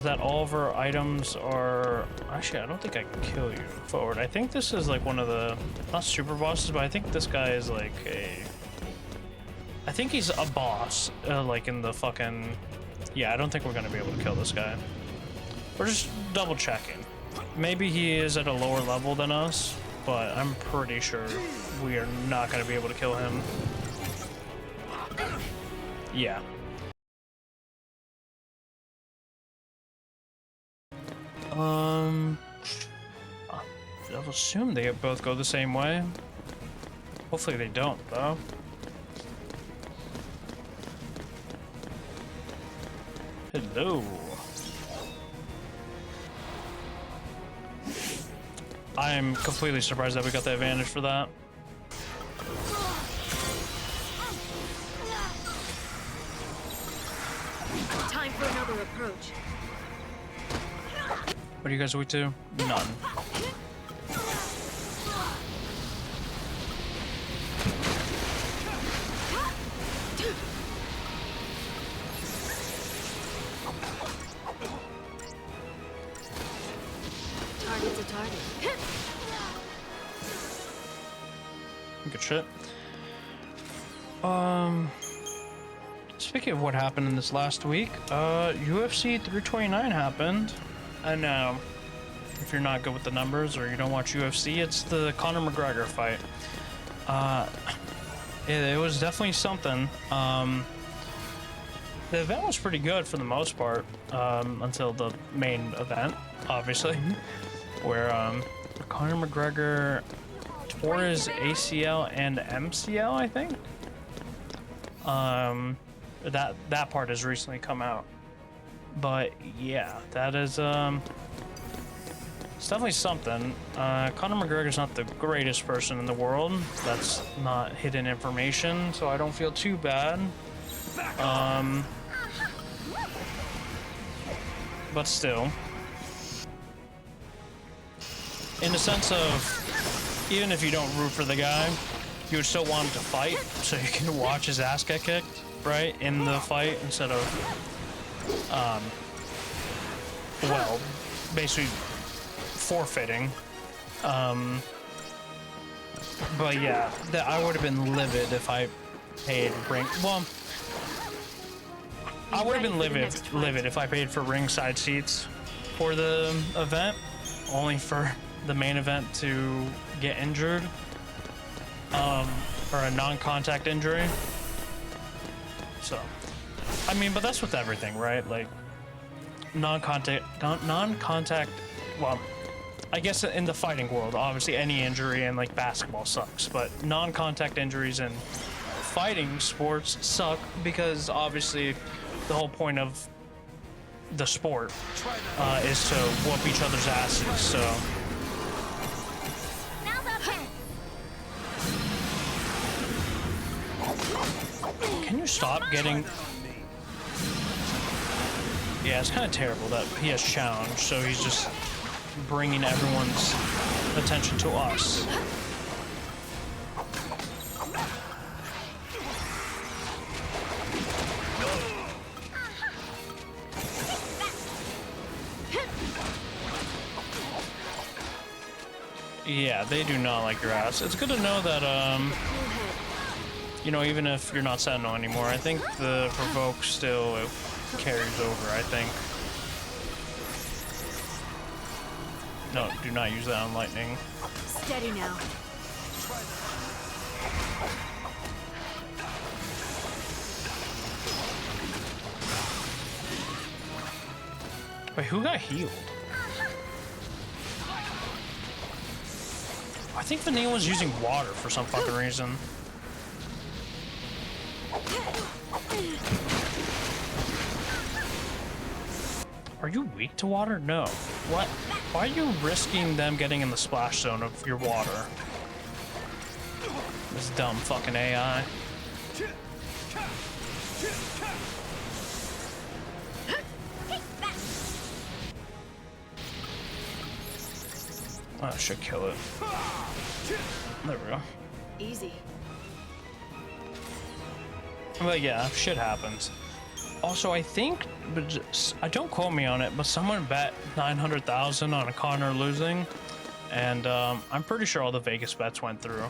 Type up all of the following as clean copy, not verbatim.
that all of our items are... Actually, I don't think I can kill you forward. I think this is like one of the... Not super bosses, but I think this guy is like a... I think he's a boss, like in the fucking... Yeah, I don't think we're gonna be able to kill this guy. We're just double checking. Maybe he is at a lower level than us, but I'm pretty sure we are not gonna be able to kill him. Yeah. I'll assume they both go the same way. Hopefully they don't, though. Hello. I'm completely surprised that we got the advantage for that. Time for another approach. What are you guys weak to? None. Target's a target. Good shit. Speaking of what happened in this last week, UFC 329 happened. I know, if you're not good with the numbers or you don't watch UFC, it's the Conor McGregor fight. It was definitely something. The event was pretty good for the most part, until the main event, obviously, where Conor McGregor tore his ACL and MCL, I think. That part has recently come out. But yeah, that is it's definitely something. Conor McGregor's not the greatest person in the world. That's not hidden information, so I don't feel too bad. But still, in the sense of, even if you don't root for the guy, you would still want him to fight, so you can watch his ass get kicked, right, in the fight, instead of well, basically forfeiting. But yeah, I would have been livid if I paid ring. Well, I would have been livid if I paid for ringside seats for the event, only for the main event to get injured, or a non-contact injury. So, I mean, but that's with everything, right? Like, non-contact, well, I guess in the fighting world, obviously any injury in like basketball sucks, but non-contact injuries in fighting sports suck because obviously the whole point of the sport is to whoop each other's asses, so. Can you stop getting... Yeah, it's kind of terrible that he has challenge, so he's just bringing everyone's attention to us. Yeah, they do not like your ass. It's good to know that, you know, even if you're not Sentinel anymore, I think the provoke still carries over, I think. No, do not use that on lightning. Steady now. Wait, who got healed? I think Vanilla was using water for some fucking reason. Are you weak to water? No. What? Why are you risking them getting in the splash zone of your water? This dumb fucking AI. That should kill it. There we go. Easy. But yeah, shit happens. Also, I think, but don't quote me on it, but someone bet 900,000 on a Connor losing, and I'm pretty sure all the Vegas bets went through.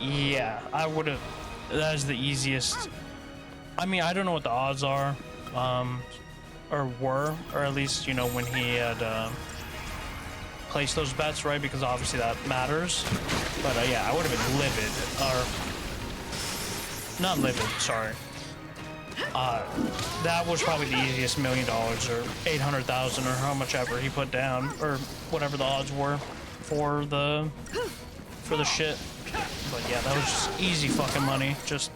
Yeah, I would have. That is the easiest. I mean, I don't know what the odds are, or were, or at least, you know, when he had placed those bets, right? Because obviously that matters. But yeah, I would have been livid, or not livid, sorry. That was probably the easiest $1 million or 800,000 or how much ever he put down, or whatever the odds were for the shit. But yeah, that was just easy fucking money. Just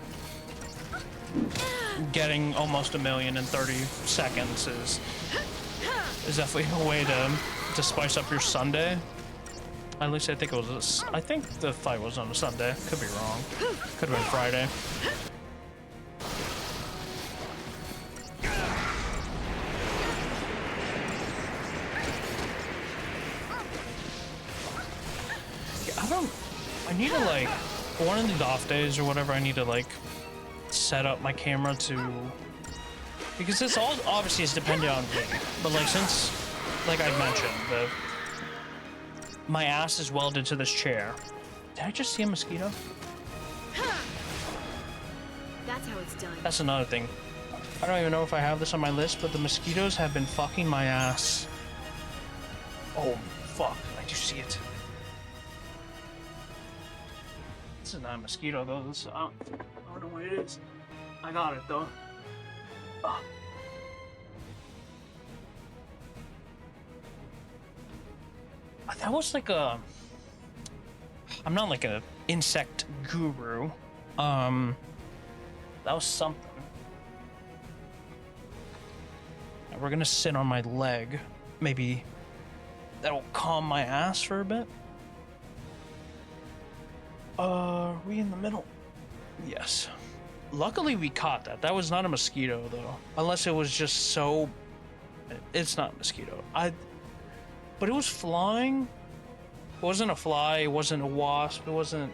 getting almost $1 million in 30 seconds is definitely a way to spice up your Sunday. At least I think it was. I think the fight was on a Sunday. Could be wrong. Could have been Friday. I need to, like, one of these off days or whatever, I need to, like, set up my camera to, because this all obviously is dependent on me, but, like, since, like I mentioned, my ass is welded to this chair. Did I just see a mosquito? That's how it's done. That's another thing. I don't even know if I have this on my list, but the mosquitoes have been fucking my ass. Oh, fuck. I do see it. This is not a mosquito, though. This, I don't know what it is. I got it, though. Oh. That was like a... I'm not like an insect guru. That was something. And we're gonna sit on my leg. Maybe that'll calm my ass for a bit. Are we in the middle? Yes. Luckily we caught that. That was not a mosquito though. Unless it was just so... It's not a mosquito. But it was flying. It wasn't a fly, it wasn't a wasp, it wasn't...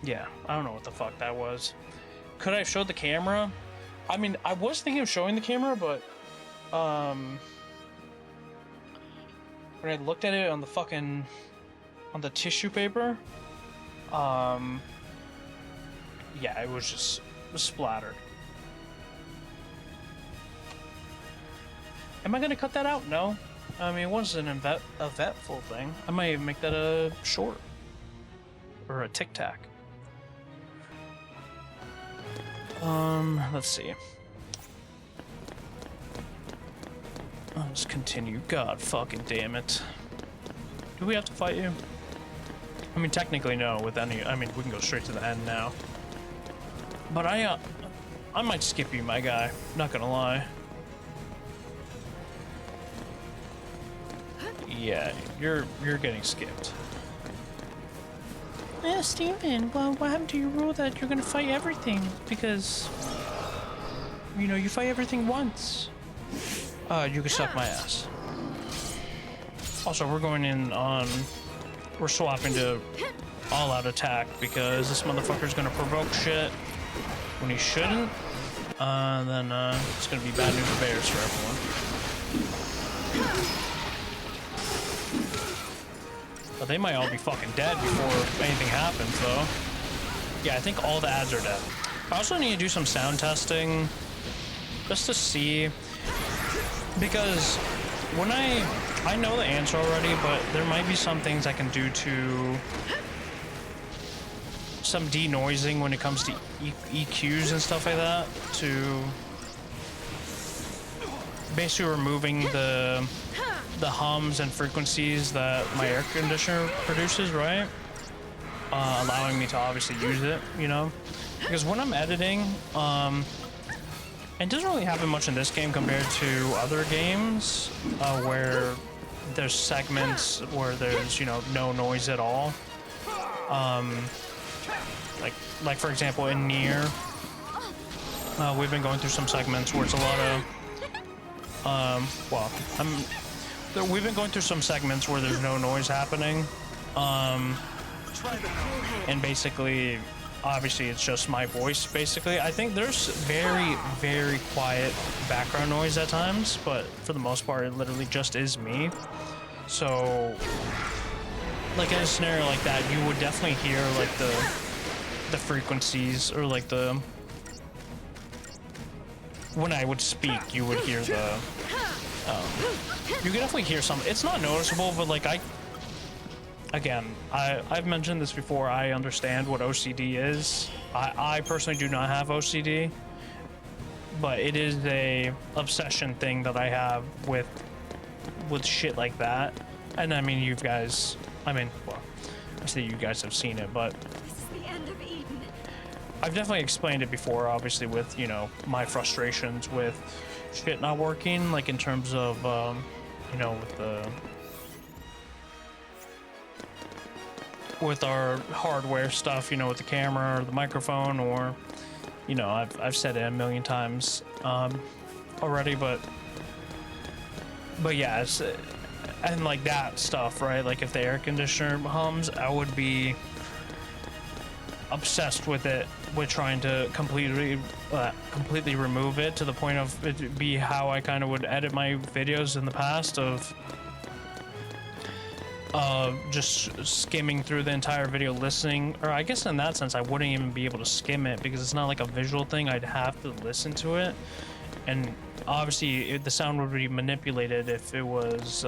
Yeah, I don't know what the fuck that was. Could I have showed the camera? I mean, I was thinking of showing the camera, but... when I looked at it on the fucking... on the tissue paper, yeah, it was just splattered. Am I gonna cut that out? No. I mean, it wasn't an eventful thing. I might even make that a short or a tic tac. Let's see. Let's continue. God fucking damn it. Do we have to fight you? I mean, technically no, with any... I mean, we can go straight to the end now. But I might skip you, my guy. Not gonna lie. Yeah, you're getting skipped. Yeah, Steven, well, what happened to your rule that you're gonna fight everything? Because, you know, you fight everything once. You can suck my ass. Also, we're going in on... We're swapping to all-out attack because this motherfucker's gonna provoke shit when he shouldn't. Then it's gonna be bad news bears for everyone. But they might all be fucking dead before anything happens, though. Yeah, I think all the ads are dead. I also need to do some sound testing just to see, because when I know the answer already, but there might be some things I can do to some denoising when it comes to EQs and stuff like that, to basically removing the hums and frequencies that my air conditioner produces, right? Allowing me to obviously use it, you know? Because when I'm editing, it doesn't really happen much in this game compared to other games where there's segments where there's, you know, no noise at all. Like for example, in Nier, we've been going through some segments where it's a lot of, we've been going through some segments where there's no noise happening, and basically, obviously it's just my voice basically. I think there's very, very quiet background noise at times, but for the most part, it literally just is me. So, like in a scenario like that, you would definitely hear like the frequencies, or like the, when I would speak, you would hear the, you can definitely hear some. It's not noticeable, but like I've mentioned this before. I understand what OCD is. I personally do not have OCD, but it is a obsession thing that I have with shit like that. And I mean, you guys, I mean, well, I say you guys have seen it, but This is the end of Eden. I've definitely explained it before, obviously, with, you know, my frustrations with shit not working, like in terms of, you know, with our hardware stuff, you know, with the camera or the microphone, or, you know, I've said it a million times already, but yeah, it's, and like that stuff, right? Like if the air conditioner hums, I would be obsessed with it, with trying to completely remove it, to the point of it be how I kind of would edit my videos in the past, of just skimming through the entire video, listening, or I guess in that sense I wouldn't even be able to skim it because it's not like a visual thing. I'd have to listen to it, and obviously the sound would be manipulated if it was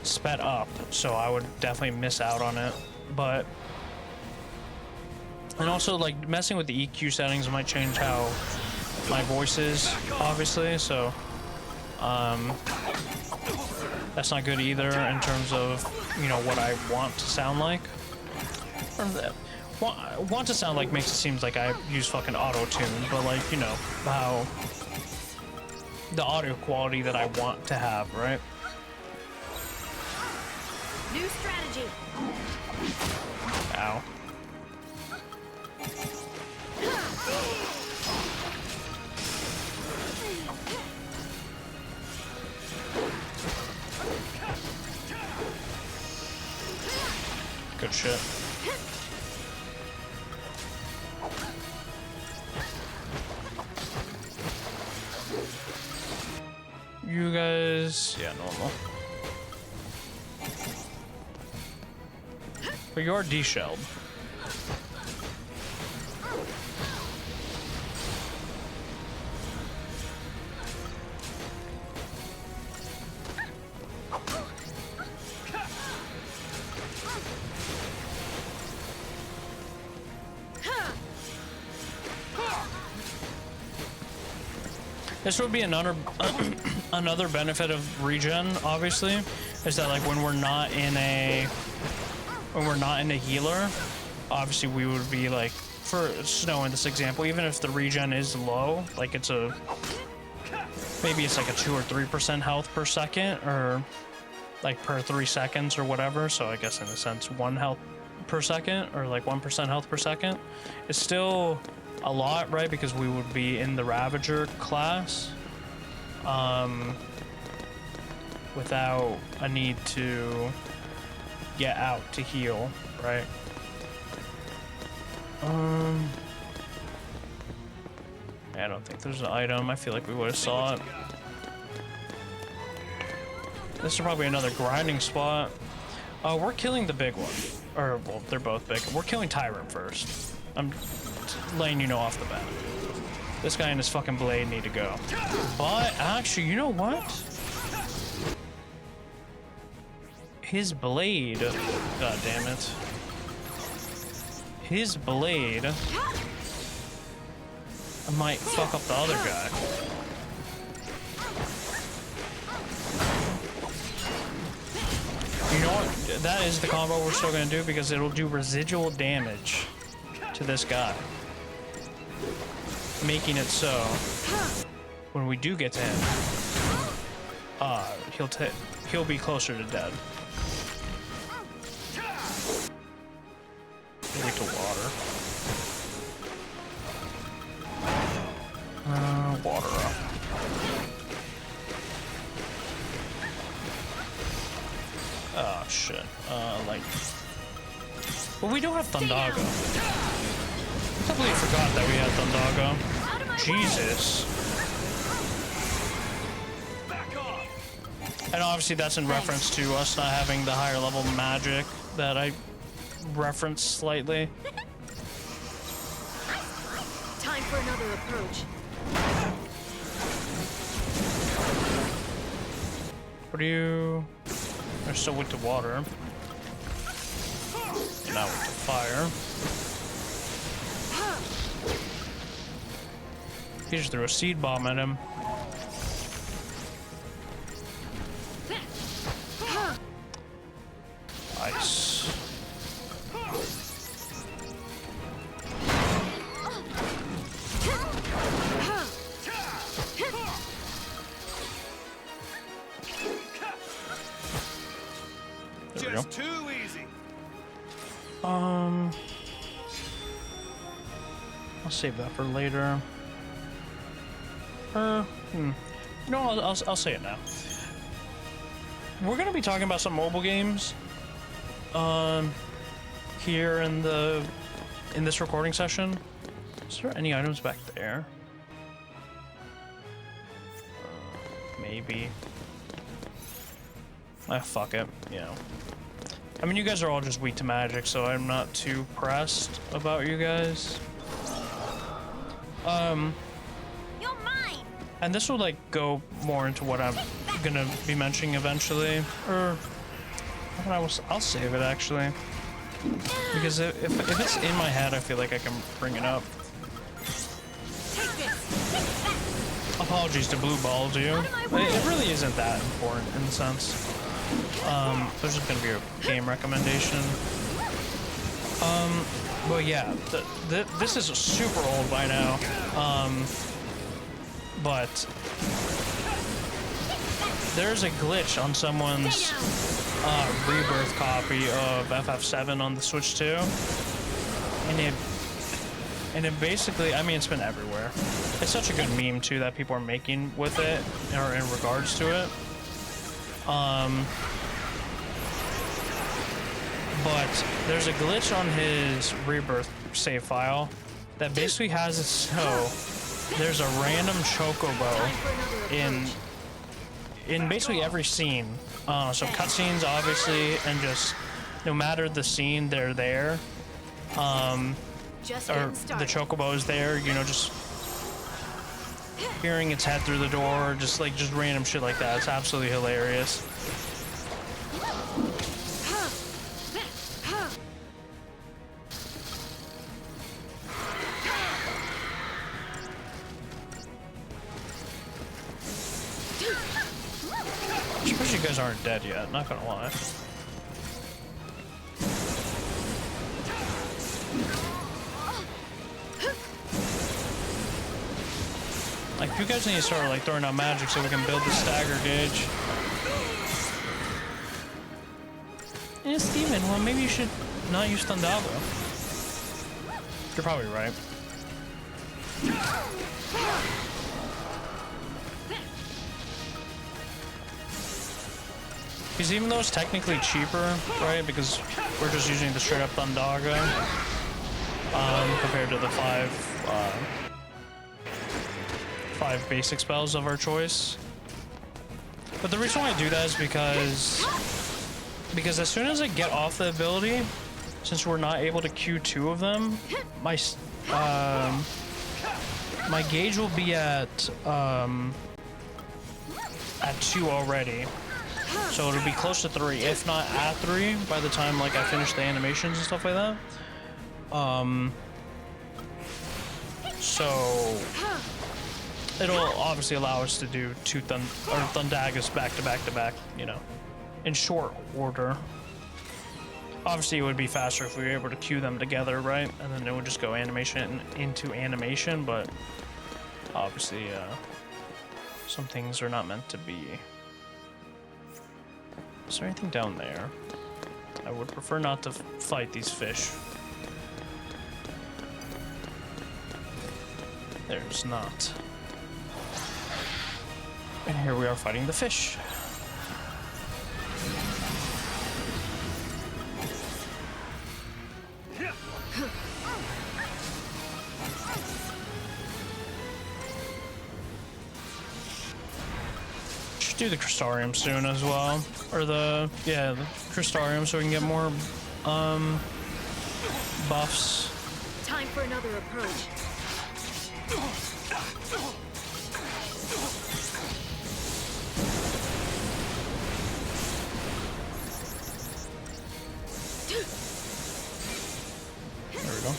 sped up, so I would definitely miss out on it. But, and also like messing with the EQ settings might change how my voice is, obviously, so that's not good either in terms of, you know, what I want to sound like. Want to sound like makes it seem like I use fucking auto-tune, but like, you know, how the audio quality that I want to have, right? New strategy. Ow. Good shit. You guys, yeah, normal. But you are de-shelled. This would be another another benefit of regen, obviously, is that like when we're not in a healer, obviously we would be like, for Snow in this example, even if the regen is low, like it's a, maybe it's like a 2 or 3% health per second, or like per 3 seconds or whatever, so I guess in a sense 1 health per second, or like 1% health per second, it's still a lot, right? Because we would be in the Ravager class without a need to get out to heal, right? I don't think there's an item. I feel like we would have saw it. This is probably another grinding spot. We're killing the big one. Or, well, they're both big. We're killing Tyrant first. I'm letting you know off the bat. This guy and his fucking blade need to go. But, actually, you know what? His blade... God damn it. His blade... might fuck up the other guy. You know what? That is the combo we're still gonna do, because it'll do residual damage to this guy, making it so when we do get to him, he'll be closer to dead. Wait to water. Water up. Oh shit. Lightning. But we do have Thundaga. I completely forgot that we had Thundaga. Jesus. And obviously that's in reference to us not having the higher level magic that I referenced slightly. Time for another approach. What are you... They're still weak to water. Now weak to fire. He just threw a seed bomb at him. Nice. There we go. Too easy. I'll save that for later. No, I'll say it now. We're gonna be talking about some mobile games, here in this recording session. Is there any items back there? Maybe. Ah, fuck it. You know. I mean, you guys are all just weak to magic, so I'm not too pressed about you guys. You're mine. And this will like go more into what I'm gonna be mentioning eventually, or I'll save it actually, because if it's in my head, I feel like I can bring it up. Take this. Apologies to Blue Ball, to you. It really isn't that important in a sense. There's just gonna be a game recommendation. But yeah, this is super old by now. But there's a glitch on someone's rebirth copy of FF7 on the Switch 2, and it basically, I mean, it's been everywhere. It's such a good meme too that people are making with it, or in regards to it. But there's a glitch on his rebirth save file that basically has it so there's a random chocobo in basically every scene. So cutscenes, obviously, and just no matter the scene, they're there. Or the chocobo is there, you know, just peering its head through the door, just random shit like that. It's absolutely hilarious. I suppose you guys aren't dead yet, not gonna lie. Like, you guys need to start like throwing out magic so we can build the stagger gauge. Yeah, Steven, well maybe you should not use Thundaga. You're probably right. Because even though it's technically cheaper, right? Because we're just using the straight up Thundaga, compared to the five basic spells of our choice. But the reason why I do that is because as soon as I get off the ability, since we're not able to queue 2 of them, my gauge will be at 2 already. So it'll be close to 3, if not at 3, by the time like I finish the animations and stuff like that. So it'll obviously allow us to do 2 Thundagas back to back to back, you know, in short order. Obviously it would be faster if we were able to queue them together, right? And then it would just go animation into animation, but obviously some things are not meant to be. Is there anything down there? I would prefer not to fight these fish. There's not. And here we are fighting the fish. do the Crystarium soon as well, or the Crystarium, so we can get more buffs. Time for another approach. There we go.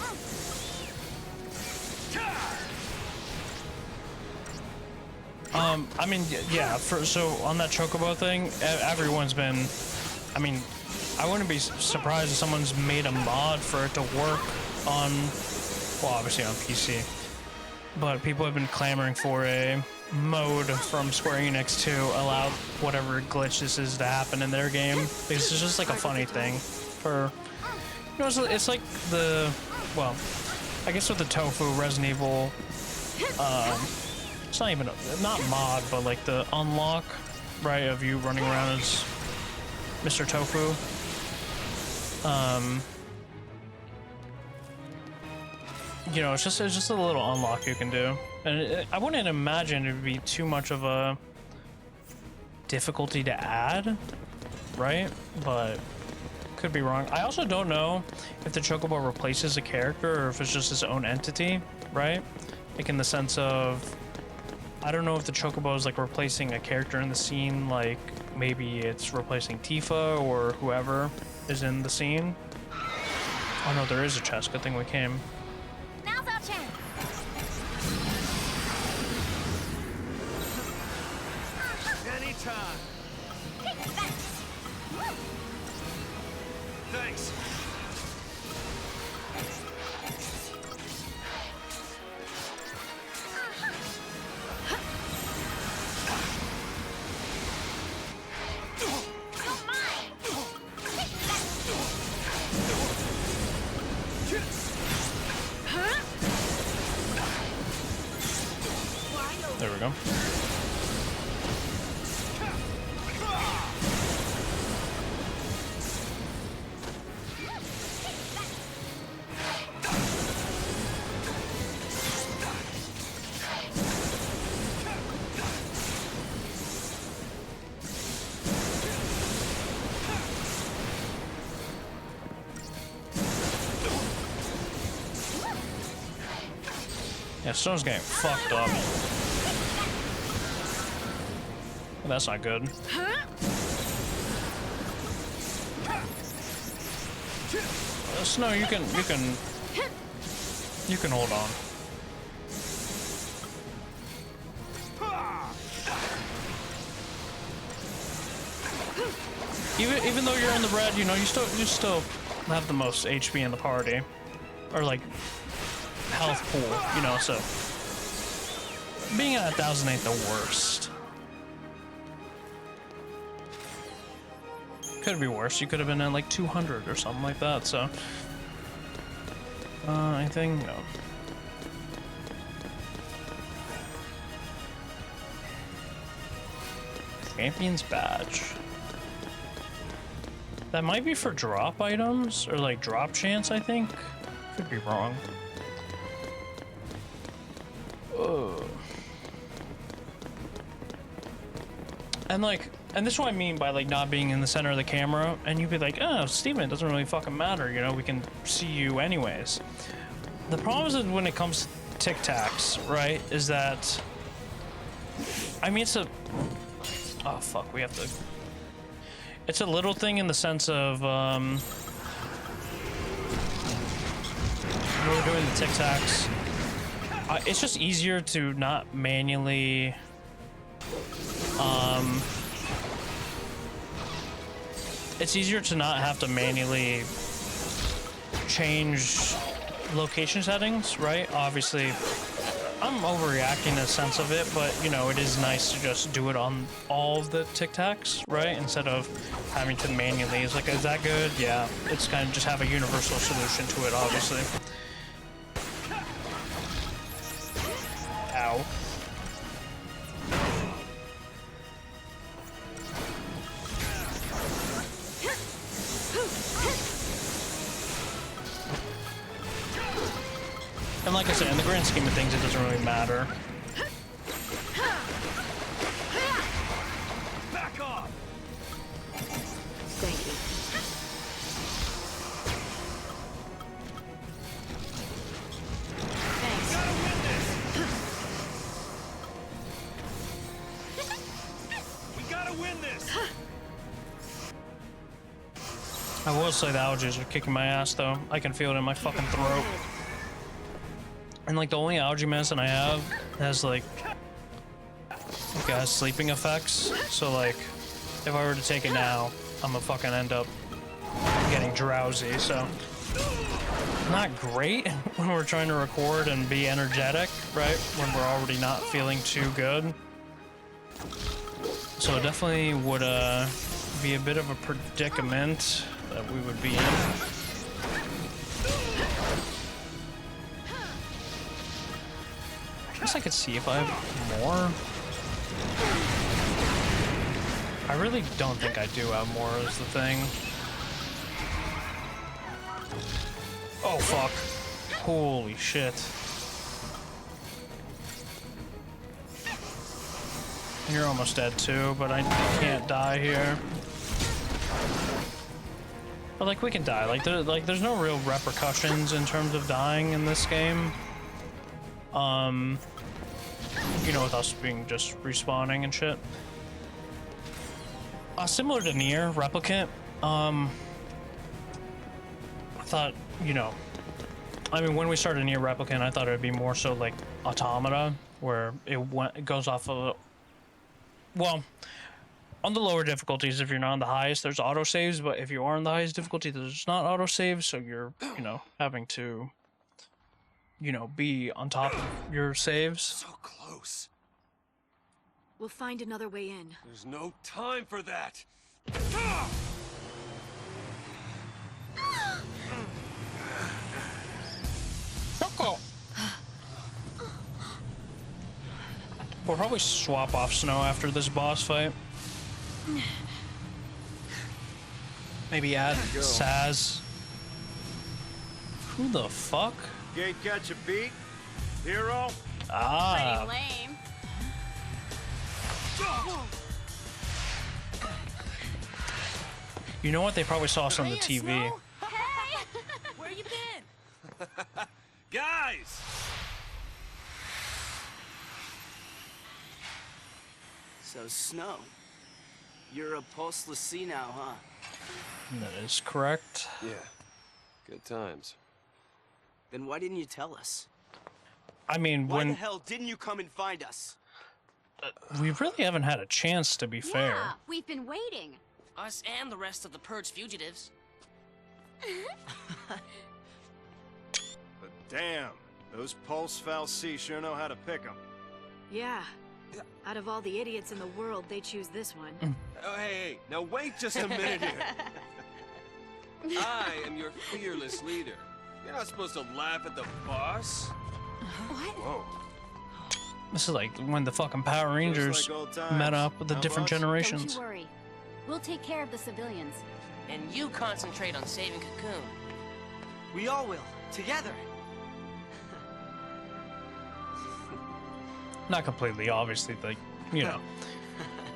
I mean, yeah, so on that Chocobo thing, everyone's been, I mean, I wouldn't be surprised if someone's made a mod for it to work on, well, obviously on PC, but people have been clamoring for a mode from Square Enix to allow whatever glitch this is to happen in their game, because it's just like a funny thing for, you know, it's like the, well, I guess with the Tofu Resident Evil, it's not even not mod, but like the unlock, right, of you running around as Mr. Tofu. You know, it's just a little unlock you can do, and I wouldn't imagine it would be too much of a difficulty to add, right? But could be wrong. I also don't know if the Chocobo replaces a character or if it's just its own entity, right? Like in the sense of, I don't know if the Chocobo is like replacing a character in the scene, like maybe it's replacing Tifa or whoever is in the scene. Oh no, there is a chest. Good thing we came. Now's our chance. Anytime. Take that. Thanks. You're mine. Take that. Huh? There we go. Yeah, Stone's getting fucked up. That's not good. Snow, you can hold on. Even though you're in the red, you know, you still have the most HP in the party, or like health pool, you know. So being at 1,000 ain't the worst. Could be worse. You could have been at like 200 or something like that. So anything? No. Champion's badge. That might be for drop items or like drop chance, I think. Could be wrong. Ugh. And like, and this is what I mean by like not being in the center of the camera, and you'd be like, oh, Steven, it doesn't really fucking matter, you know, we can see you anyways. The problem is that when it comes to Tic Tacs, right, is that, I mean, it's a, oh fuck, we have to, it's a little thing in the sense of, when we're doing the Tic Tacs, it's just easier to not manually, it's easier to not have to manually change location settings, right? Obviously, I'm overreacting in a sense of it, but you know, it is nice to just do it on all of the Tic Tacs, right? Instead of having to manually. It's like, is that good? Yeah. It's kind of just have a universal solution to it, obviously. Ow. And like I said, in the grand scheme of things, it doesn't really matter. gotta win this. I will say the algaes are kicking my ass though. I can feel it in my fucking throat. And like the only algae medicine I have has like sleeping effects. So like if I were to take it now, I'm gonna fucking end up getting drowsy. So not great when we're trying to record and be energetic, right? When we're already not feeling too good. So it definitely would be a bit of a predicament that we would be in. I guess I could see if I have more. I really don't think I do have more is the thing. Oh fuck. Holy shit. You're almost dead too, but I can't die here. But like we can die. There's no real repercussions in terms of dying in this game. You know, with us being just respawning and shit. Similar to Nier Replicant. I thought, you know, I mean, when we started Nier Replicant, I thought it would be more so like Automata, where it goes off of, well, on the lower difficulties, if you're not on the highest, there's autosaves, but if you are on the highest difficulty, there's not autosaves, so you're, you know, having to, you know, be on top of your saves. So close. We'll find another way in. There's no time for that. We'll probably swap off Snow after this boss fight. Maybe add Saz. Who the fuck? Can't catch a beat, hero. Ah. Pretty lame. You know what? They probably saw us on the TV. Hey! Where you been? Guys! So, Snow, you're a pulseless sea now, huh? That is correct. Yeah, good times. Then why didn't you tell us? I mean, Why the when hell didn't you come and find us? we really haven't had a chance, to be fair. Yeah, we've been waiting. Us and the rest of the Purge fugitives. But damn, those Pulse Fal'Cie sure know how to pick 'em. Yeah. Out of all the idiots in the world, they choose this one. Oh, hey, now wait just a minute here. I am your fearless leader. You're not supposed to laugh at the boss. What? Whoa. This is like when the fucking Power Rangers like old times. met up with the How different boss? generations. Don't you worry. We'll take care of the civilians. And you concentrate on saving Cocoon. We all will, together. Not completely, obviously, like, you know.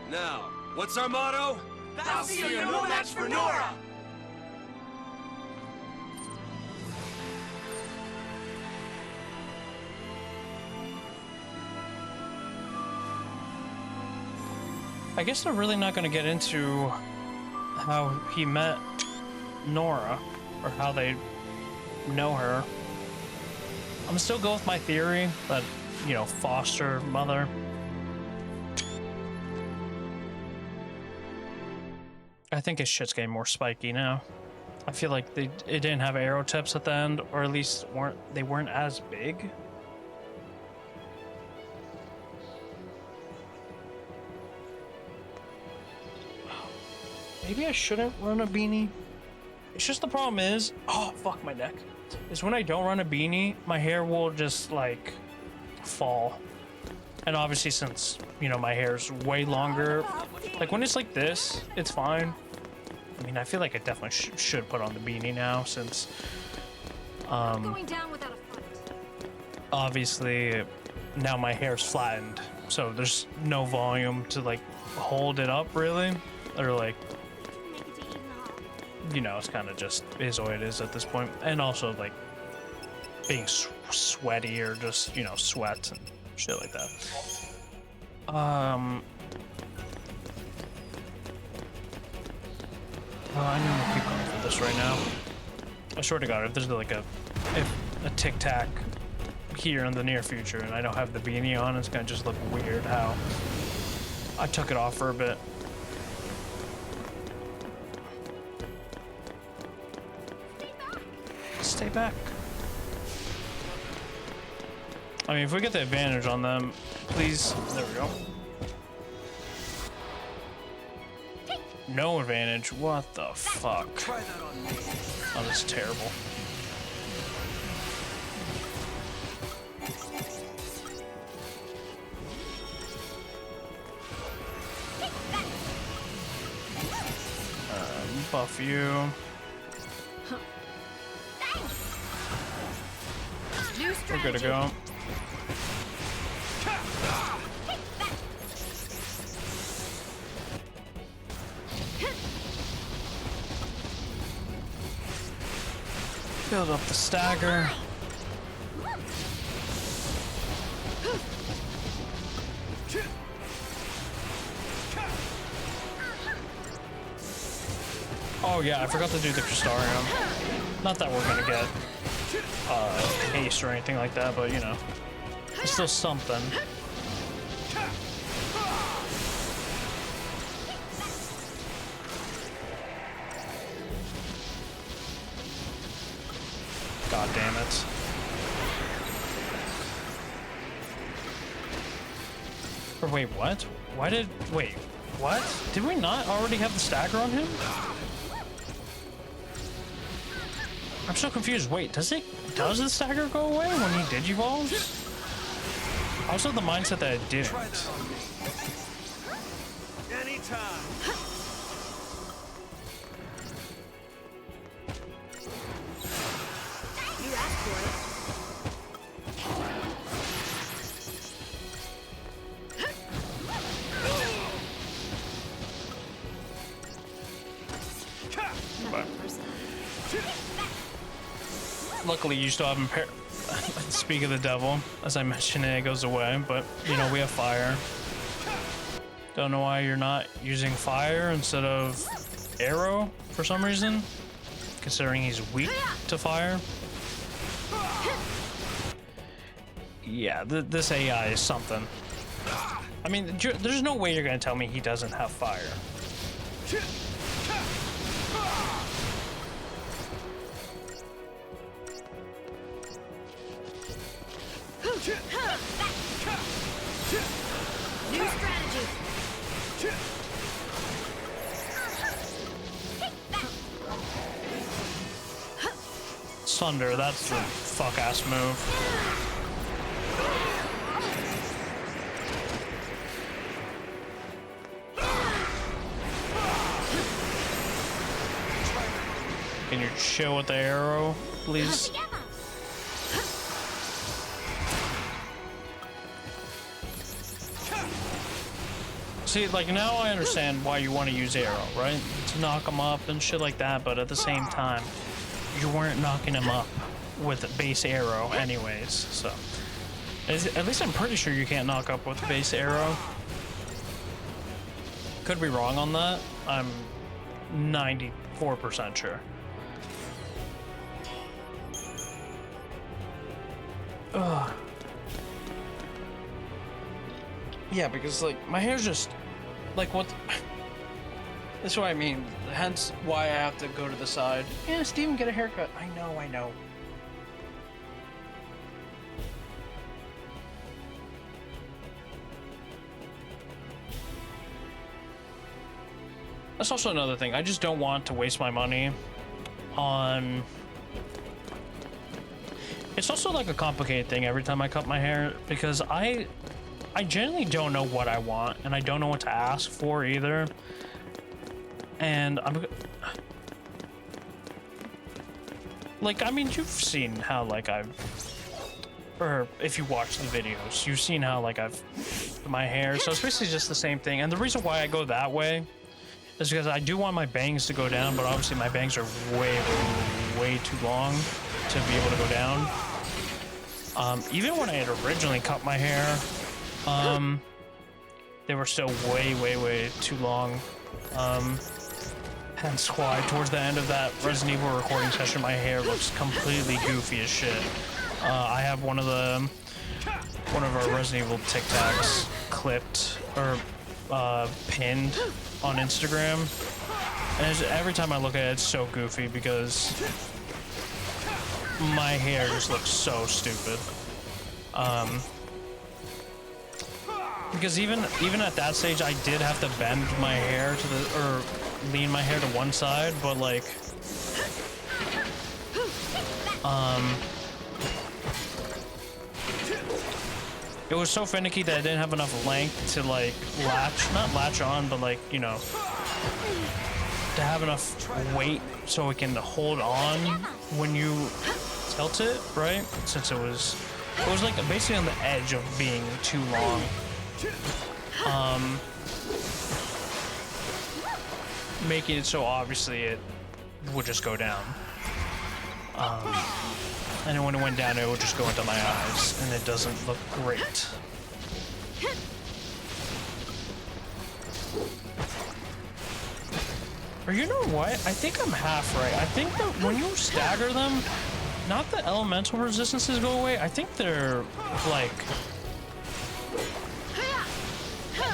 Now, what's our motto? Fal'Cie, you're no match for Nora! I guess they're really not going to get into how he met Nora, or how they know her. I'm gonna still go with my theory that, you know, foster mother. I think his shit's getting more spiky now. I feel like it didn't have arrow tips at the end, or at least they weren't as big. Maybe I shouldn't run a beanie. It's just the problem is, oh fuck my neck. Is when I don't run a beanie, my hair will just like fall. And obviously since, you know, my hair's way longer, like when it's like this, it's fine. I mean, I feel like I definitely should put on the beanie now since, Going down without a fight. obviously now my hair's flattened. So there's no volume to like hold it up really, or like, Make it to Eden Hall. you know, it's kind of just is what it is at this point. And also like being sweaty or just, you know, sweat and shit like that. I need to keep going for this right now. I swear to God, if there's like a tic tac here in the near future, and I don't have the beanie on, it's gonna just look weird how I took it off for a bit. Stay back. I mean, if we get the advantage on them, please. There we go. No advantage. What the fuck? Try that on me. Oh, that's terrible. Buff you. We're good to go. Build up the stagger. Oh yeah, I forgot to do the Crystarium. Not that we're gonna get haste or anything like that, but you know, it's still something. God damn it. Or wait, what? Wait, what? Did we not already have the stagger on him? I'm so confused. Wait, does the stagger go away when he digivolves? I was of the mindset that it didn't. Anytime. You asked for it. But luckily, you still have impair. Speak of the devil, as I mentioned, it goes away. But you know, we have fire. Don't know why you're not using fire instead of arrow for some reason, considering he's weak to fire. Yeah, this AI is something. I mean, there's no way you're gonna tell me he doesn't have fire. New strategy. Sunder, that's the fuck-ass move. Can you chill with the arrow, please? See, like, now I understand why you want to use arrow, right? To knock him up and shit like that, but at the same time, you weren't knocking him up with base arrow anyways, so. At least I'm pretty sure you can't knock up with base arrow. Could be wrong on that. I'm 94% sure. Ugh. Yeah, because, like, my hair's just, like, what? That's what I mean. Hence why I have to go to the side. Yeah, Steven, get a haircut. I know. That's also another thing. I just don't want to waste my money on... It's also, like, a complicated thing every time I cut my hair, because I genuinely don't know what I want, and I don't know what to ask for either. And I'm... Like, I mean, you've seen how, like, or if you watch the videos, you've seen how, like, I've... my hair, so it's basically just the same thing. And the reason why I go that way is because I do want my bangs to go down, but obviously my bangs are way too long to be able to go down. Even when I had originally cut my hair, they were still way too long. hence why towards the end of that Resident Evil recording session, my hair looks completely goofy as shit. I have one of our Resident Evil TikToks clipped or pinned on Instagram, and every time I look at it, it's so goofy because my hair just looks so stupid. Because even at that stage, I did have to bend my hair to or lean my hair to one side, but like, it was so finicky that I didn't have enough length to like not latch on, but like, you know, to have enough weight so it can hold on when you tilt it, right? Since it was like basically on the edge of being too long. Making it so obviously it would just go down. And then when it went down, it would just go into my eyes, and it doesn't look great. Or you know what? I think I'm half right. I think that when you stagger them, not the elemental resistances go away. I think they're like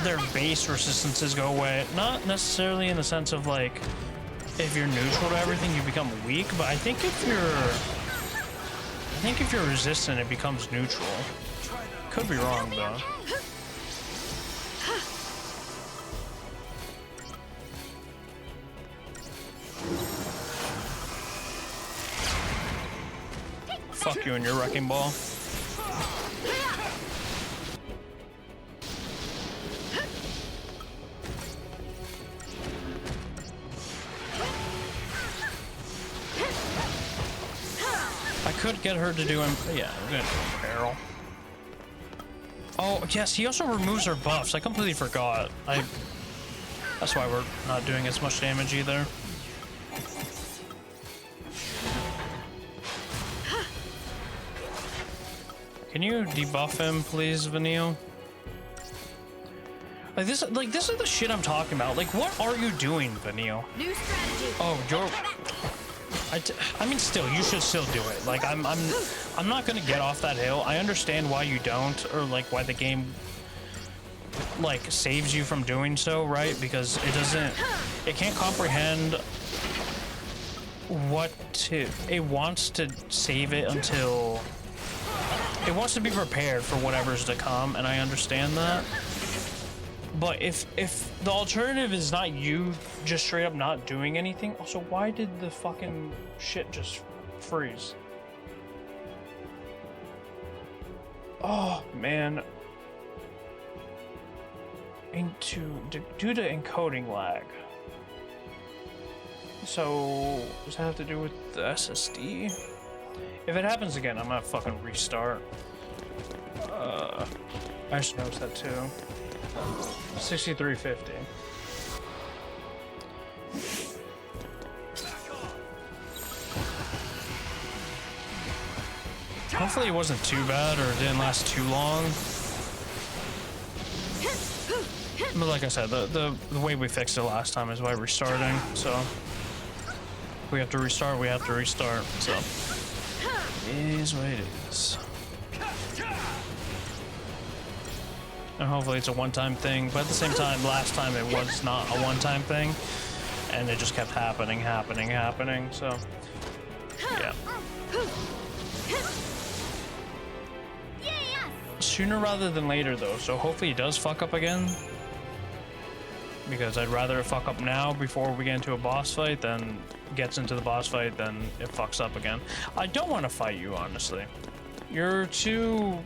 their base resistances go away. Not necessarily in the sense of like if you're neutral to everything, you become weak. But I think if you're resistant, it becomes neutral. Could be wrong though. Fuck you and your wrecking ball. I could get her to do him. Yeah, I'm gonna do a barrel. Oh, yes, he also removes her buffs. I completely forgot. That's why we're not doing as much damage either. Can you debuff him, please, Vanille? Like this is the shit I'm talking about. Like, what are you doing, Vanille? New strategy. Oh, you're. I mean, still, you should still do it. Like, I'm not gonna get off that hill. I understand why you don't, or like why the game like saves you from doing so, right? Because it can't comprehend it wants to save it until. It wants to be prepared for whatever's to come, and I understand that. But if the alternative is not you just straight up not doing anything, also why did the fucking shit just freeze? Oh man. Due to encoding lag. So does that have to do with the SSD? If it happens again, I'm gonna fucking restart. I just noticed that too. 6350. Hopefully it wasn't too bad or it didn't last too long. But like I said, the way we fixed it last time is by restarting, so if we have to restart, we have to restart, so it is what it is. And hopefully it's a one-time thing, but at the same time, last time it was not a one-time thing, and it just kept happening, so, yeah. Sooner rather than later, though, so hopefully it does fuck up again, because I'd rather it fuck up now before we get into a boss fight than gets into the boss fight, then it fucks up again. I don't want to fight you, honestly. You're too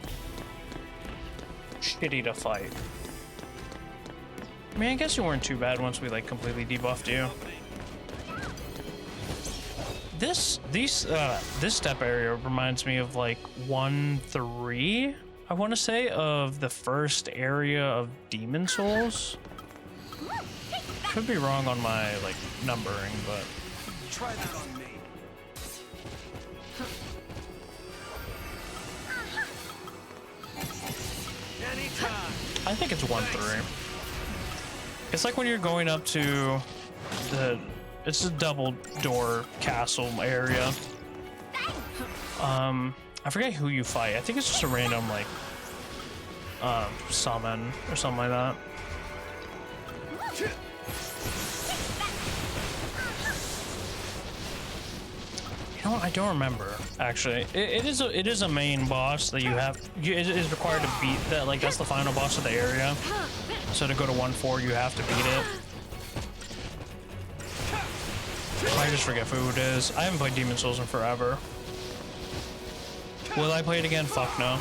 shitty to fight. I mean, I guess you weren't too bad once we like completely debuffed you. This step area reminds me of like 1-3, I want to say, of the first area of Demon Souls. Could be wrong on my like numbering, but Try that on me. Anytime. I think it's 1-3. It's like when you're going up to the It's a double door castle area. I forget who you fight. I think it's just a random like summon or something like that. You know what? I don't remember actually. It is a main boss that you have. It is required to beat that. Like that's the final boss of the area. So to go to 1-4, you have to beat it. I just forget who it is. I haven't played Demon Souls in forever. Will I play it again? Fuck no.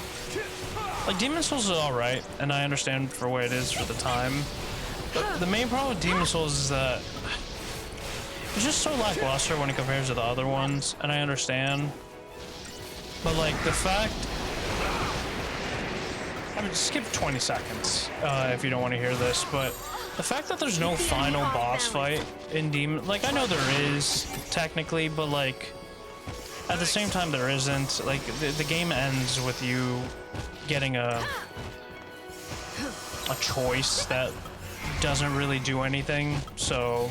Like Demon Souls is alright, and I understand for what it is for the time. But the main problem with Demon Souls is that it's just so lackluster when it compares to the other ones, and I understand. But like the fact, I mean, skip 20 seconds if you don't want to hear this, but the fact that there's no final boss fight in Demon, like I know there is technically, but like at the same time there isn't. Like the game ends with you getting a choice that doesn't really do anything, so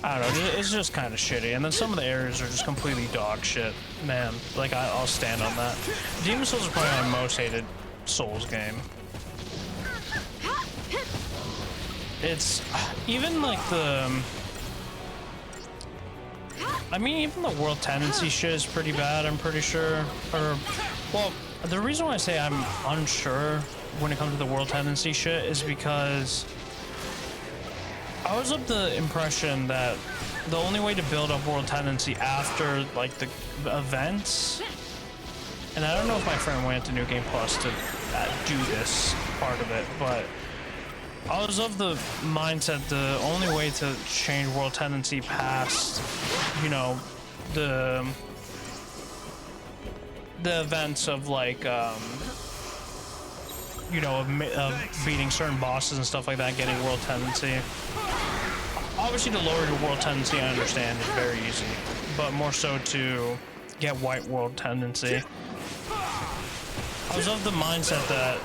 I don't know, it's just kind of shitty. And then some of the areas are just completely dog shit, man. Like I'll stand on that. Demon Souls is probably my most hated Souls game. It's even like I mean, even the world tendency shit is pretty bad, I'm pretty sure. Or, well, the reason why I say I'm unsure when it comes to the world tendency shit is because I was of the impression that the only way to build up world tendency after, like, the events, and I don't know if my friend went to New Game Plus to do this part of it, but I was of the mindset the only way to change world tendency past, you know, the events of like, you know, of beating certain bosses and stuff like that, getting world tendency. Obviously, to lower your world tendency, I understand, is very easy, but more so to get white world tendency. I was of the mindset that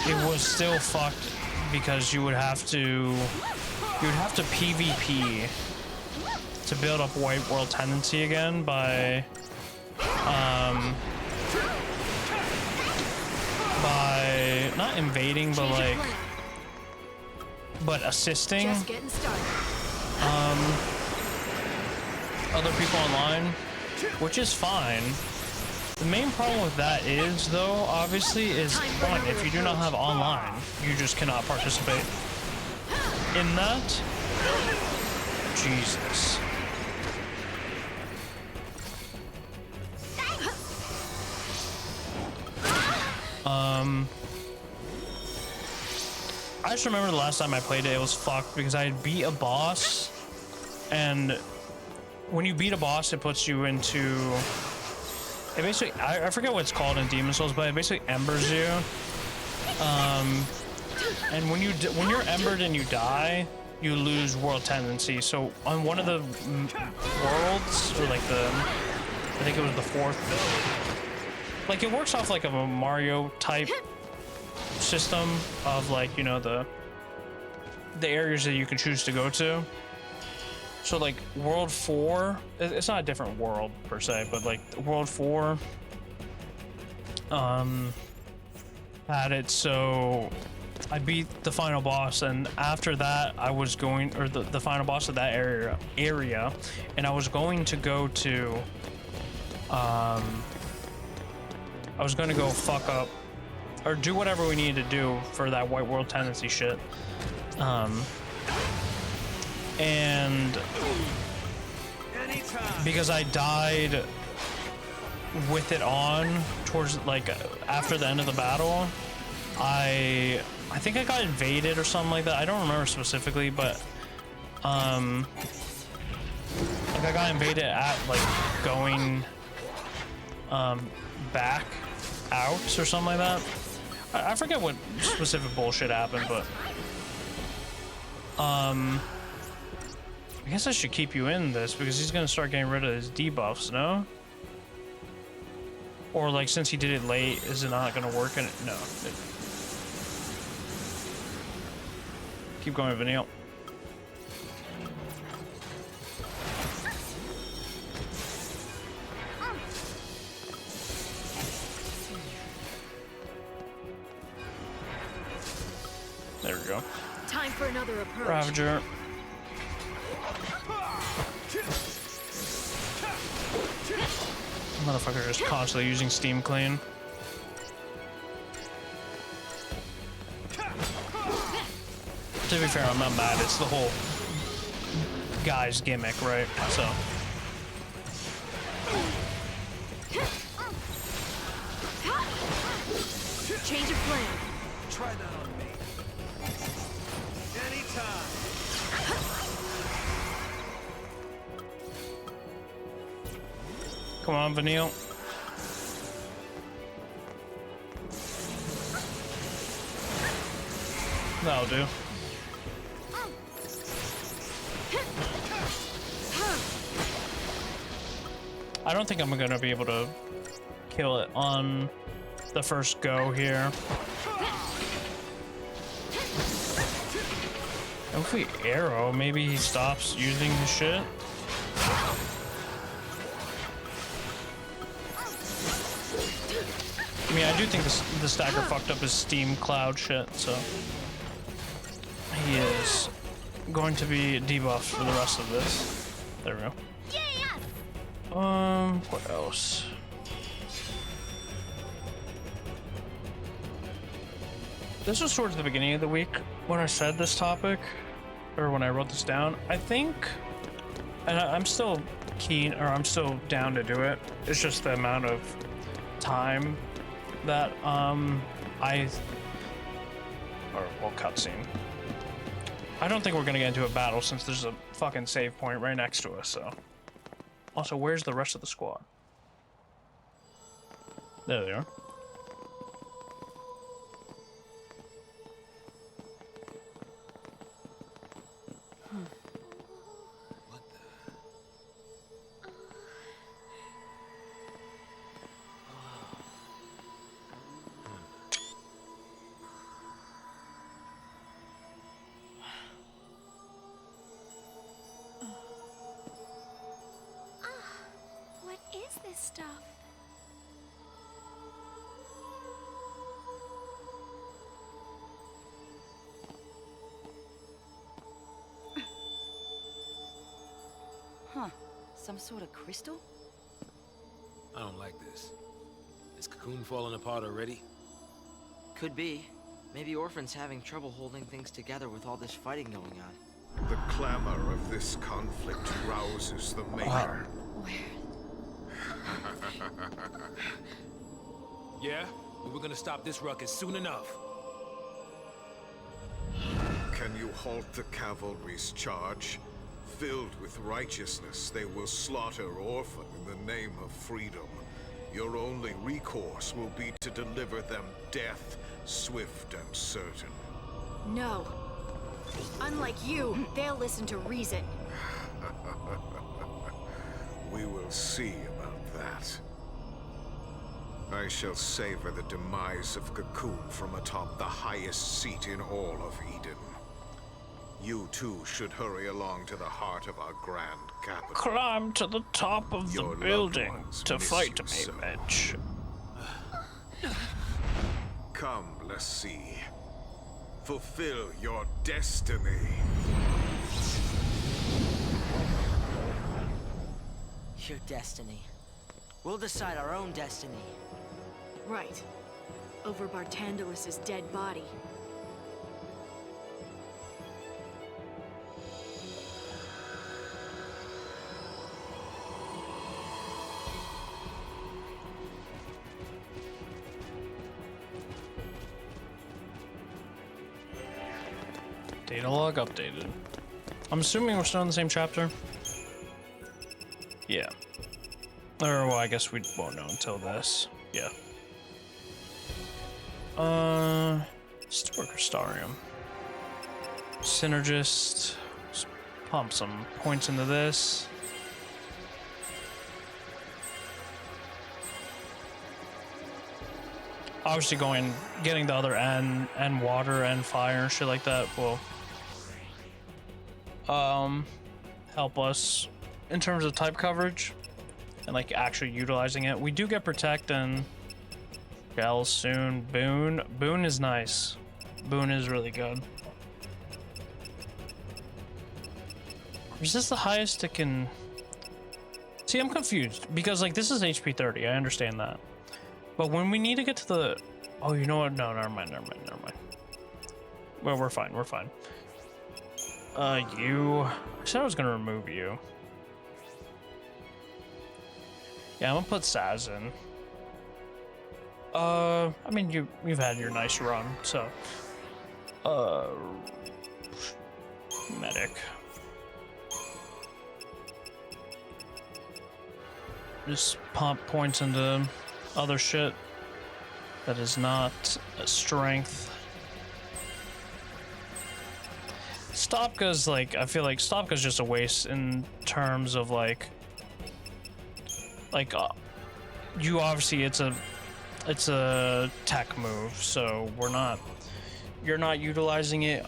it was still fucked because you would have to PvP to build up white world tendency again by not invading but assisting other people online, which is fine. The main problem with that is, though, obviously, is one, if you do not have online, you just cannot participate in that. Jesus. I just remember the last time I played it, it was fucked because I had beat a boss, and when you beat a boss, it puts you into... It basically, I forget what it's called in Demon Souls, but it basically embers you. And when you're embered and you die, you lose world tendency. So on one of the worlds, or like I think it was the fourth, like it works off like of a Mario type system of like, you know, the areas that you can choose to go to. So like World 4, it's not a different world per se, but like World 4 had it so I beat the final boss, and after that I was going, or the final boss of that area, and I was going to go to I was going to go fuck up or do whatever we needed to do for that white world tendency shit. And because I died with it on towards like after the end of the battle, I think I got invaded or something like that. I don't remember specifically, but like I got invaded at like going back out or something like that. I forget what specific bullshit happened, but I guess I should keep you in this because he's gonna start getting rid of his debuffs, no? Or like, since he did it late, is it not gonna work in it? No. Keep going, Vanille. There we go. Time for another approach. Ravager. Motherfucker just constantly using Steam Clean. To be fair, I'm not mad. It's the whole guy's gimmick, right? So. Change of plan. Try that on me. Anytime. Come on, Vanille. That'll do. I don't think I'm gonna be able to kill it on the first go here. If we arrow, maybe he stops using his shit. I mean, I do think the stagger fucked up his Steam Cloud shit, so he is going to be debuffed for the rest of this. There we go. What else? This was towards the beginning of the week when I said this topic, or when I wrote this down. I think, and I'm still keen, or I'm still down to do it. It's just the amount of time that cutscene. I don't think we're gonna get into a battle since there's a fucking save point right next to us. So, also, where's the rest of the squad? There they are. What is this stuff? Huh. Some sort of crystal? I don't like this. Is Cocoon falling apart already? Could be. Maybe Orphan's having trouble holding things together with all this fighting going on. The clamor of this conflict rouses the Maker. Where? Yeah? We were gonna stop this ruckus soon enough. Can you halt the cavalry's charge? Filled with righteousness, they will slaughter Orphan in the name of freedom. Your only recourse will be to deliver them death, swift and certain. No. Unlike you, they'll listen to reason. We will see about that. I shall savor the demise of Cocoon from atop the highest seat in all of Eden. You too should hurry along to the heart of our grand capital. Climb to the top of the Your loved building ones to miss fight you me, so. bitch. Come, let's see. Fulfill your destiny. Your destiny. We'll decide our own destiny. Right. Over Bartandalus's dead body. Data log updated. I'm assuming we're still in the same chapter. Yeah. Or, well, I guess we won't know until this. Yeah. Steward Crystarium. Synergist. Let's pump some points into this. Obviously getting the other end, and water and fire and shit like that will help us in terms of type coverage and like actually utilizing it. We do get protect and gel soon. Boon is nice. Boone is really good. Is this the highest it can... See, I'm confused because like this is HP 30. I understand that. But when we need to get to the... Oh, you know what? No, never mind. Well, we're fine. You... I said I was gonna remove you. Yeah, I'm gonna put Saz in. I mean, you've had your nice run, so... Medic. Just pump points into other shit that is not a strength. Stopka's like, I feel like Stopka's just a waste in terms of like you obviously it's a tech move, so you're not utilizing it.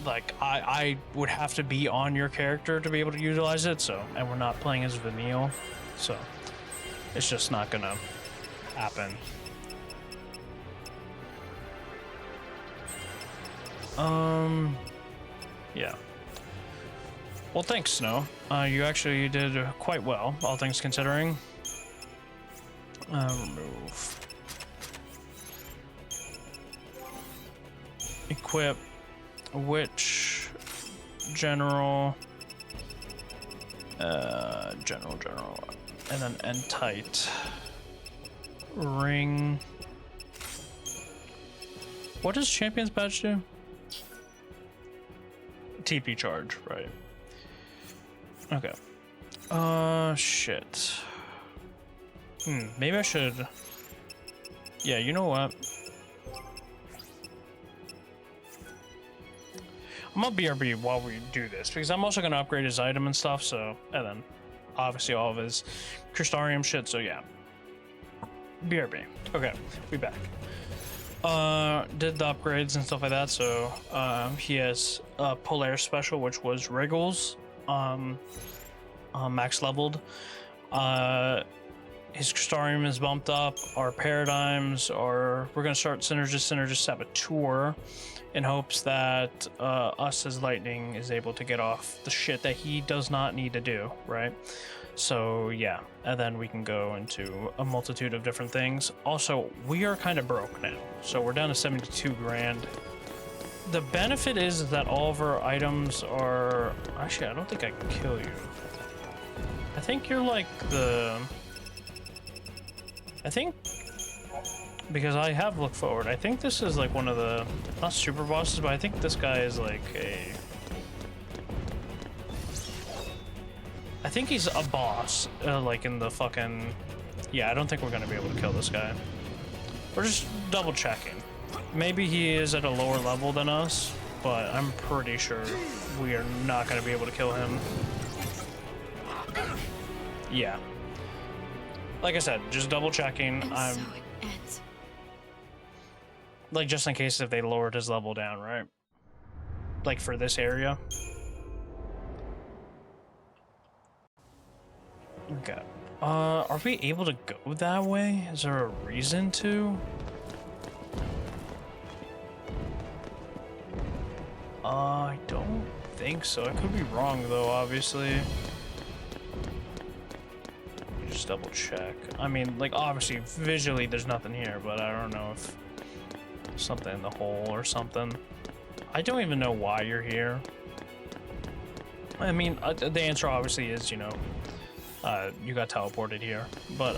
Like I would have to be on your character to be able to utilize it, so, and we're not playing as Vanille, so it's just not gonna happen. Yeah. Well, thanks, Snow. You actually did quite well, all things considering. Remove. Equip. Which general? General. And then end tight. Ring. What does Champion's Badge do? TP charge, right. Okay. Shit. Maybe I should... Yeah, you know what? I'm gonna BRB while we do this, because I'm also gonna upgrade his item and stuff, so... And then, obviously, all of his Crystarium shit, so yeah. BRB. Okay, we back. Did the upgrades and stuff like that, so he has a Polaire special, which was Wriggles, max leveled. His Crystarium is bumped up, our paradigms are... We're gonna start Synergist Saboteur in hopes that us as Lightning is able to get off the shit that he does not need to do, right? So yeah, and then we can go into a multitude of different things. Also, we are kind of broke now, so we're down to 72 grand. The benefit is that all of our items are... Actually, I don't think I can kill you. I think you're like the... I think... Because I have looked forward, I think this is like one of the... Not super bosses, but I think this guy is like a... I think he's a boss, like in the fucking... Yeah, I don't think we're gonna be able to kill this guy. We're just double checking. Maybe he is at a lower level than us, but I'm pretty sure we are not gonna be able to kill him. Yeah. Like I said, just double checking. I'm... Like, just in case if they lowered his level down, right? Like, for this area. Okay. Are we able to go that way? Is there a reason to? I don't think so. I could be wrong, though, obviously. Just double check. I mean, like, obviously, visually, there's nothing here, but I don't know if something in the hole or something. I don't even know why you're here. I mean, the answer obviously is, you know, you got teleported here, but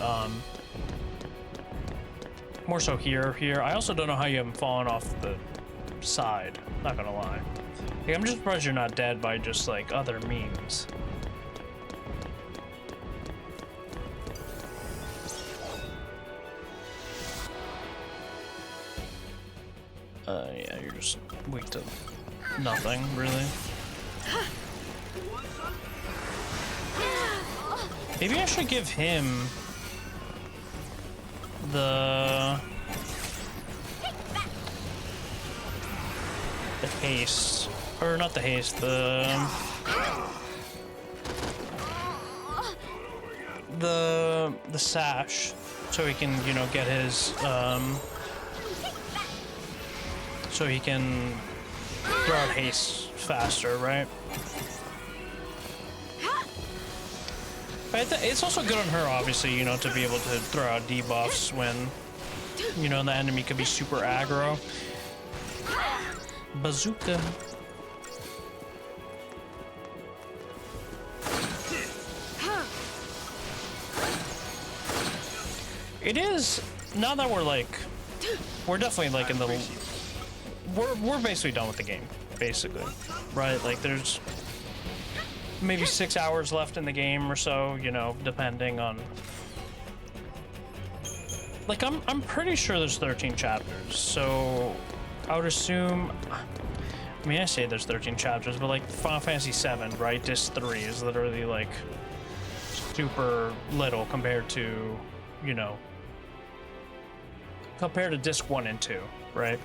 more so here. I also don't know how you haven't fallen off the side, not gonna lie. Like, I'm just surprised you're not dead by just like other means. Yeah, you're just weak to nothing, really. Maybe I should give him the haste, or not the haste, the sash, so he can, you know, get his so he can throw out haste faster, right? But it's also good on her, obviously, you know, to be able to throw out debuffs when, you know, the enemy could be super aggro. Bazooka. It is, now that we're like, we're definitely like in the, we're basically done with the game, basically, right? Like there's maybe 6 hours left in the game or so, you know, depending on, like I'm pretty sure there's 13 chapters, so I would assume, I mean, I say there's 13 chapters, but like Final Fantasy VII, right? Disc 3 is literally like super little compared to, you know, compared to disc 1 and 2, right?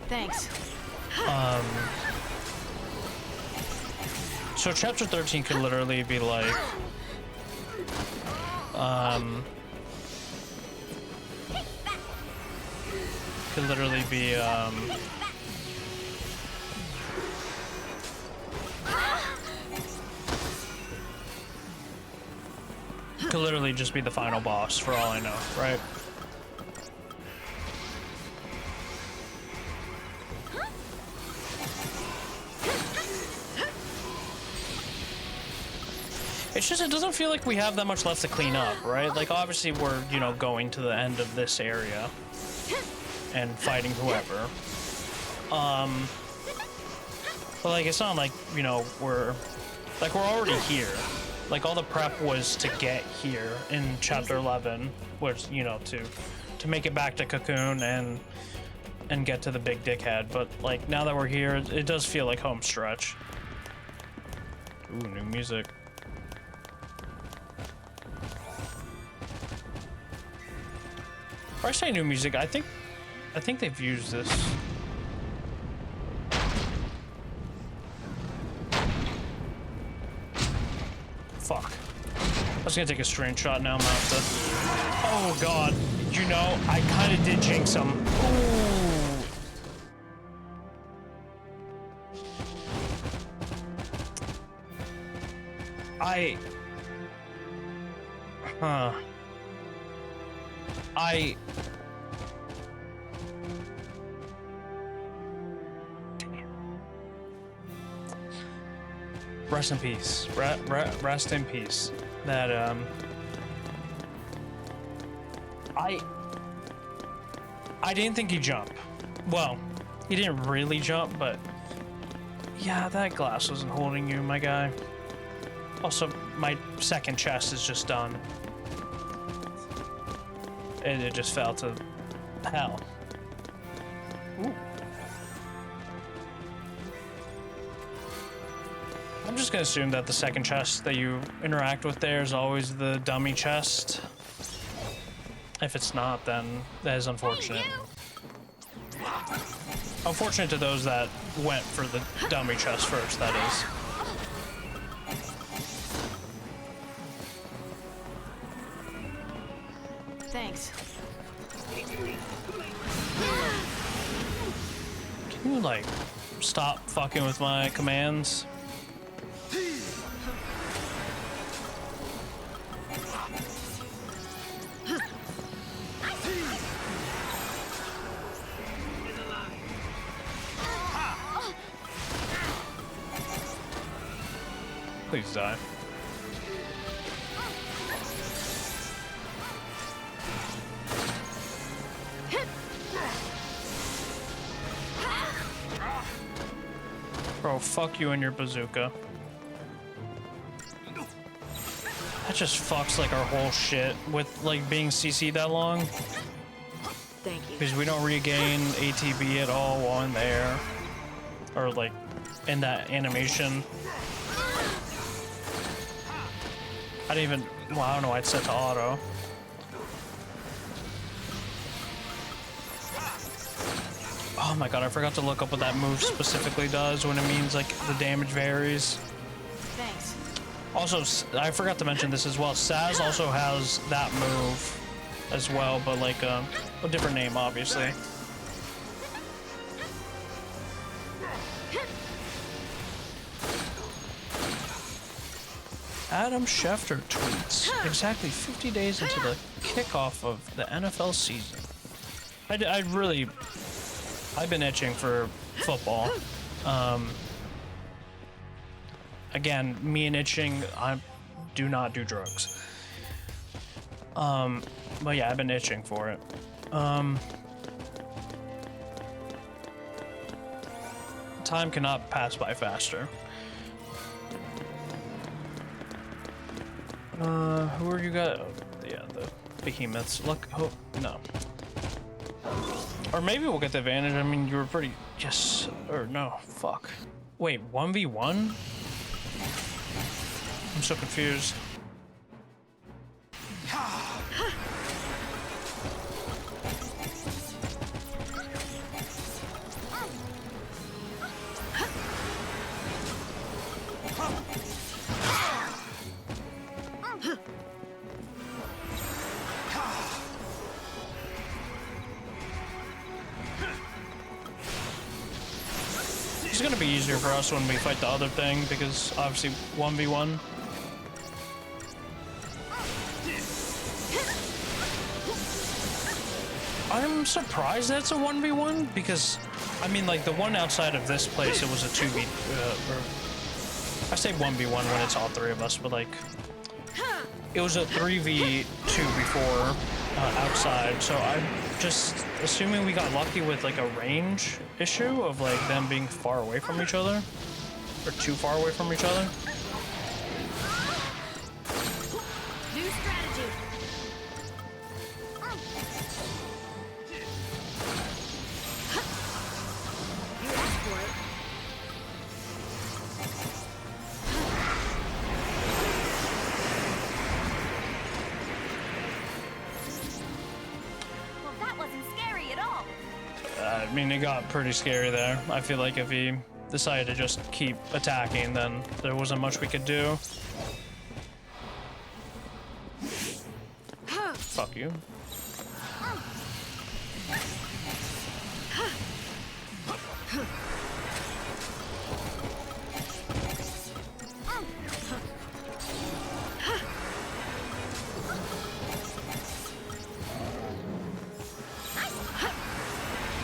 Thanks. So chapter 13 could literally be like, could literally be, could literally just be the final boss for all I know, right? It's just, it doesn't feel like we have that much left to clean up, right? Like, obviously we're, you know, going to the end of this area and fighting whoever. But like, it's not like, you know, we're already here. Like, all the prep was to get here in chapter 11, was, you know, to make it back to Cocoon and get to the big dickhead. But like, now that we're here, it does feel like home stretch. Ooh, new music. Or I say new music, I think they've used this. Fuck. I was gonna take a screenshot, now I'm gonna have to. Oh god, you know, I kinda did jinx him. Ooh. Rest in peace. Rest in peace. That, I didn't think he'd jump. Well, he didn't really jump, but yeah, that glass wasn't holding you, my guy. Also, my second chest is just done. And it just fell to hell. Ooh. I'm just gonna assume that the second chest that you interact with there is always the dummy chest. If it's not, then that is unfortunate. Unfortunate to those that went for the dummy chest first, that is. Thanks. Can you, like, stop fucking with my commands? Please die. Bro, fuck you and your bazooka. That just fucks like our whole shit with like being CC'd that long. Thank you. Because we don't regain ATB at all while in the air. Or like in that animation. I didn't even, well, I don't know, I'd set to auto. Oh my god, I forgot to look up what that move specifically does when it means like the damage varies. Thanks. Also, I forgot to mention this as well. Saz also has that move as well, but like a different name, obviously. Adam Schefter tweets, exactly 50 days into the kickoff of the NFL season. I've been itching for football. Again, me and itching, I do not do drugs. But yeah, I've been itching for it. Time cannot pass by faster. Who are you guys? Oh, yeah, the behemoths. Look, oh, no. Or maybe we'll get the advantage. I mean, you were pretty, yes, or no, fuck. Wait, 1v1? I'm so confused. It's gonna be easier for us when we fight the other thing because obviously 1v1. I'm surprised that it's a 1v1 because I mean like the one outside of this place it was a 2v or I say 1v1 when it's all three of us, but like it was a 3v2 before outside, so I'm just assuming we got lucky with like a range issue of like them being far away from each other or too far away from each other. New strategy. You asked for it. Well, that wasn't scary at all. I mean, it got pretty scary there. I feel like if he decided to just keep attacking, then there wasn't much we could do. Fuck you.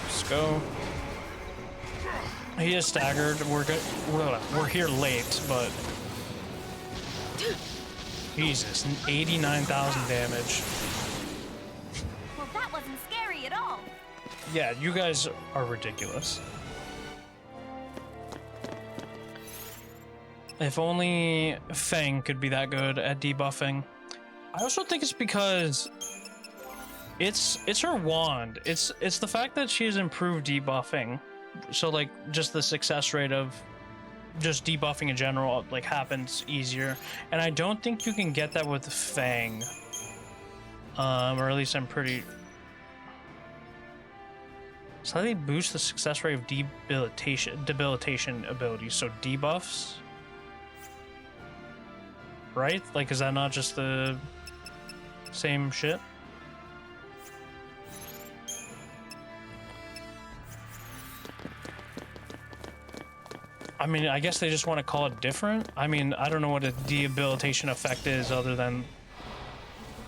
Let's go. He is staggered. We're here late, but Jesus, 89,000 damage. Well, that wasn't scary at all. Yeah, you guys are ridiculous. If only Fang could be that good at debuffing. I also think it's because it's her wand. It's the fact that she has improved debuffing. So like just the success rate of just debuffing in general like happens easier. And I don't think you can get that with Fang. Or at least I'm pretty slightly boost the success rate of debilitation abilities. So debuffs. Right? Like, is that not just the same shit? I mean, I guess they just want to call it different. I mean, I don't know what a debilitation effect is other than...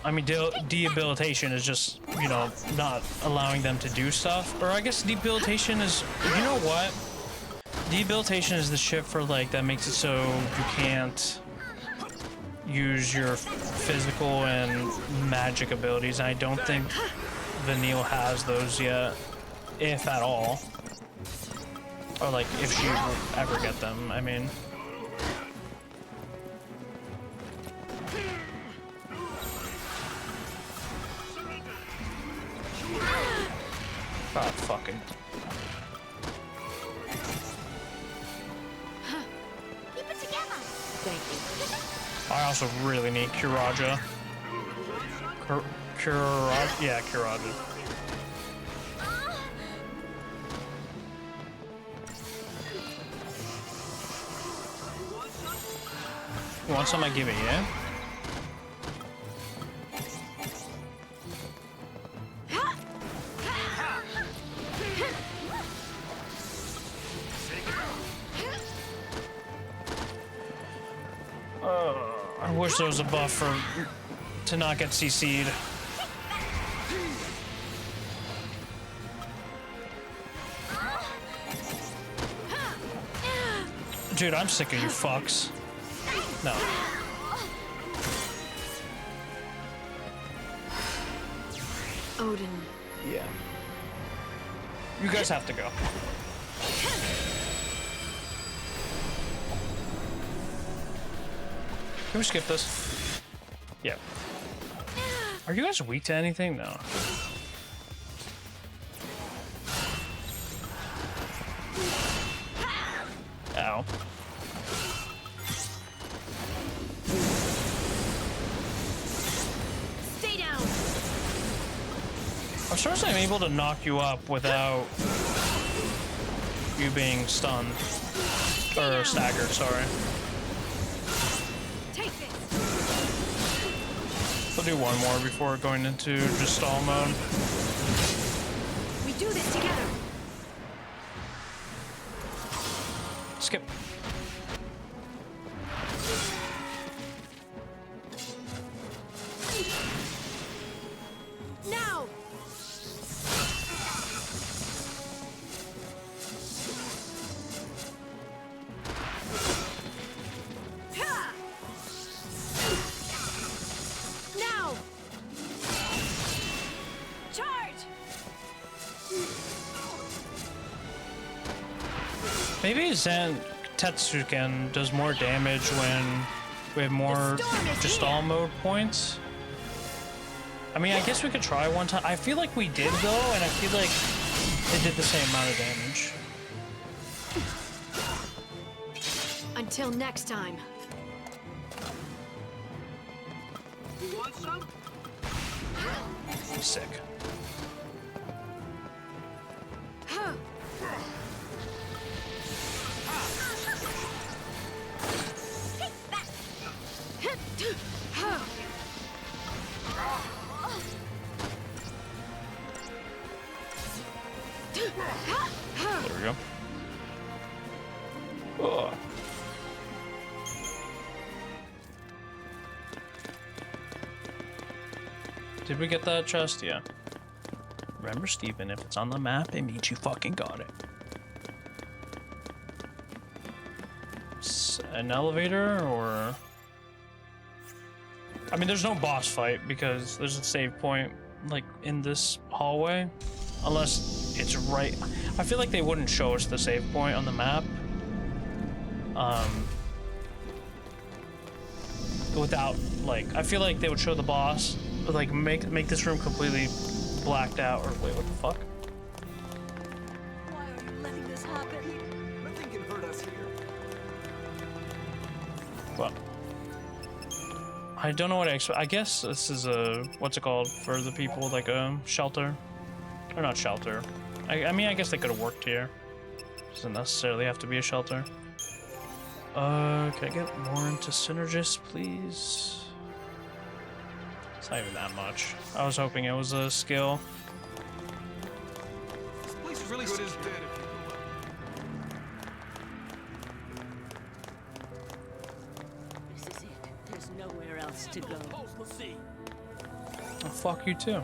I mean, debilitation is just, you know, not allowing them to do stuff. Or I guess debilitation is... You know what? Debilitation is the shit for, like, that makes it so you can't use your physical and magic abilities. And I don't think Vanille has those yet, if at all. Or like if she will ever get them, I mean. God fucking. Keep it together. Thank you. I also really need Kiraja. Kiraja? Yeah, Kiraja. You want some? I give it, yeah? I wish there was a buff for to not get CC'd. Dude, I'm sick of you fucks. No. Odin. Yeah. You guys have to go. Can we skip this? Yeah. Are you guys weak to anything? No. Ow. Stay down. I'm sure I'm able to knock you up without you being stunned. Or staggered, sorry. Take this. We'll do one more before going into just stall mode. We do this together. Skip. Now. Ha! Now. Charge. Maybe Zen Tetsuken does more damage when we have more just stall mode points. I mean, I guess we could try one time. I feel like we did though, and I feel like it did the same amount of damage. Until next time. You want some? Sick. There we go. Ugh. Did we get that chest? Yeah. Remember, Steven, if it's on the map, it means you fucking got it. An elevator, or... I mean, there's no boss fight because there's a save point, like, in this hallway. Unless it's right... I feel like they wouldn't show us the save point on the map. Without, like... I feel like they would show the boss, but, like, make this room completely blacked out. Or, wait, what the fuck? Why are you letting this happen? Nothing can hurt us here. Well... I don't know what I expect. I guess this is a... What's it called for the people? Like a shelter? Or not shelter. I mean, I guess they could have worked here. Doesn't necessarily have to be a shelter. Can I get more into Synergist, please? It's not even that much. I was hoping it was a skill. This place is really good as dead if you This is it. There's nowhere else to go. We'll see. Oh, fuck you too.